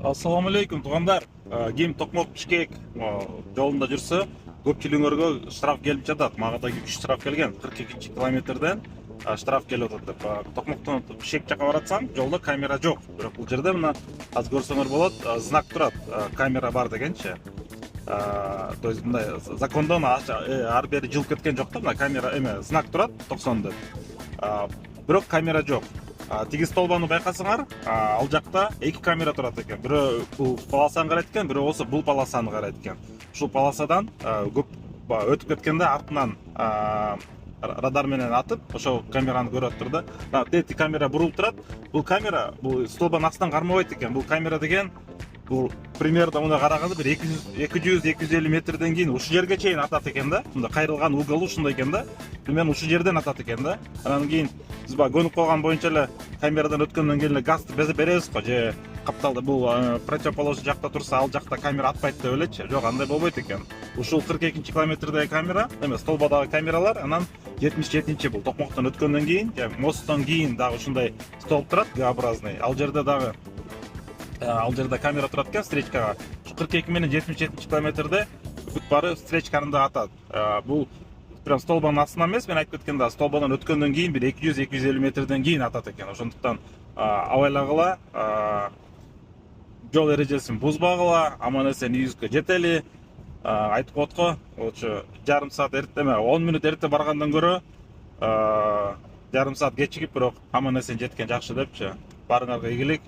Assalamu алейкум туугандар. Ким Токмок Бишкек жолунда жүрсө, көпчүлүгүңөргө штраф келип жатат. Мага да 3 штраф келген. 42-километрден штраф келип атат деп. Токмоктон Бишкек жака баратсам, жолдо камера жок. Бирок бул жерде мына азыр көрсөңөр болот, знак турат. Камера бар дегенчи. То есть мындай закондон ар бери жылып кеткен жок да, мына камера знак турат 90 деп. Бирок камера жок. Тиги столбаны байкасаңар, ал жакта 2 камера турат экен. Бирөө бул полосаны карайт экен, бирөө болсо бул полосаны карайт экен. Ушул полосадан көп өтүп кеткенде артынан радар менен атып, ошол камераны көрүп турду да. Дети камера бурулуп турат. Бул камера бул столбанын астынан кармабайт экен. Бул камера деген бул примерно мына караганда бир 200-250 метрден кийин ушул жерге чейин атат экен да. Мында кайрылган угол ушундай экен да. Примерно ушул жерден атат экен да. Анан кийин биз баягы көнүп калган боюнча эле камерадан өткөндөн кийин эле газды беребиз го, же капталды бул противоположный жакта турса ал жакта камера атпайт деп элечи. Жок, андай болбойт экен. Ушул 42-километрдеги камера, столбадагы камералар, анан 77-чи бул Токмоктон өткөндөн кийин, мосттон кийин дагы ушундай столб турат, Г-образный. Ал жерде камера турат экен встречкага. 42 менен 77 километрде бүт баары встречканы да атат. Бул прям столбанын астынан эмес, мен айтып кеткенде столбадан өткөндөн кийин бир 200-250 метрден кийин атат экен. Ошондуктан абайлагыла, жол эрежесин бузбагыла, аман эсен үйүбүзгө жетели. Айтып коет го, ошо жарым саат эрте, 10 мүнөт эрте баргандан көрө жарым саат кечигип, бирок аман эсен жеткен жакшы депчи. Баарыңарга ийгилик.